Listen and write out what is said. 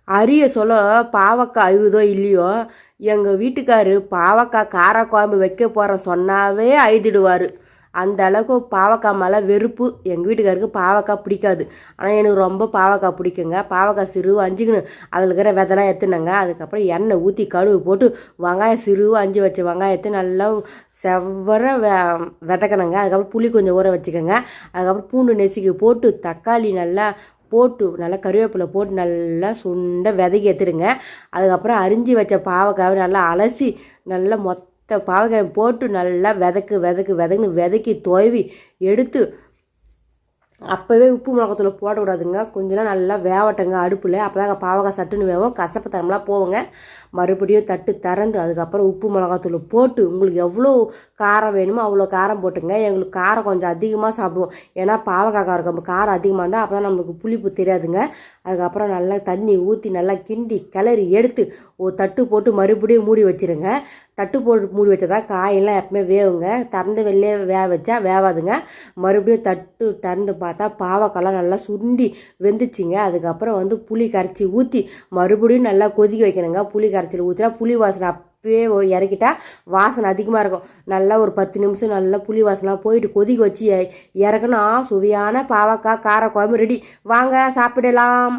அரிய சொல்ல பாவக்காய் அழுகுதோ இல்லையோ, எங்கள் வீட்டுக்காரு பாவக்காய் காரக்குழம்பு வைக்க போகிறேன் சொன்னாவே அழுதிடுவார். அந்த அளவுக்கு பாவக்காய் மேலே வெறுப்பு. எங்கள் வீட்டுக்காருக்கு பாவக்காய் பிடிக்காது. ஆனால் எனக்கு ரொம்ப பாவக்காய் பிடிக்குங்க. பாவக்காய் சிறுவு அஞ்சுக்கணும், அதில் இருக்கிற விதெல்லாம் எடுத்துனங்க. அதுக்கப்புறம் எண்ணெய் ஊற்றி கடுகு போட்டு வெங்காயம் சிறுவு அஞ்சு வச்ச வெங்காயத்தை நல்லா செவ்வர விதக்கணுங்க. அதுக்கப்புறம் புளி கொஞ்சம் ஊற வச்சுக்கோங்க. அதுக்கப்புறம் பூண்டு நெசுக்கி போட்டு தக்காளி நல்லா போட்டு நல்லா கருவேப்பிலை போட்டு நல்லா சுண்டை விதைக்கி எடுத்துடுங்க. அதுக்கப்புறம் அரிஞ்சு வச்ச பாவக்காவை நல்லா அலசி நல்லா பாவக்காயை போட்டு நல்லா விதக்குன்னு விதக்கி துவவி எடுத்து அப்போவே உப்பு மிளகாத்தூள் போடக்கூடாதுங்க. கொஞ்சம் நல்லா வேவட்டங்க அடுப்பில். அப்போ தாங்க பாவக்காய் சட்டுன்னு வேவும், கசப்பு தரம்லாம் போவோங்க. மறுபடியும் தட்டு திறந்து அதுக்கப்புறம் உப்பு மிளகாத்தூள் போட்டு உங்களுக்கு எவ்வளோ காரம் வேணுமோ அவ்வளோ காரம் போட்டுங்க. எங்களுக்கு காரம் கொஞ்சம் அதிகமாக சாப்பிடுவோம். ஏன்னா பாவக்காய் காரம் காரம் அதிகமாக இருந்தால் அப்போ தான் நம்மளுக்கு புளிப்பு தெரியாதுங்க. அதுக்கப்புறம் நல்லா தண்ணி ஊற்றி நல்லா கிண்டி கிளறி எடுத்து ஒரு தட்டு போட்டு மறுபடியும் மூடி வச்சுருங்க. தட்டு போட்டு மூடி வச்சா தான் காயெல்லாம் எப்பவுமே வேவுங்க. திறந்து வெளியே வச்சா வேவாதுங்க. மறுபடியும் தட்டு திறந்து பார்த்தா பாவக்காய்லாம் நல்லா சுண்டி வெந்துச்சிங்க. அதுக்கப்புறம் புளி கரைச்சி ஊற்றி மறுபடியும் நல்லா கொதிக்க வைக்கணுங்க. புளி கரைச்சியில் ஊற்றினா புளி வாசனை அப்பவே இறக்கிட்டா வாசனை அதிகமாக இருக்கும். நல்லா ஒரு 10 நிமிஷம் நல்லா புளி வாசனைலாம் போயிட்டு கொதிக்க வச்சு இறக்குனா சுவையான பாவக்காய் காரக்குழம்பு ரெடி. வாங்க சாப்பிடலாம்.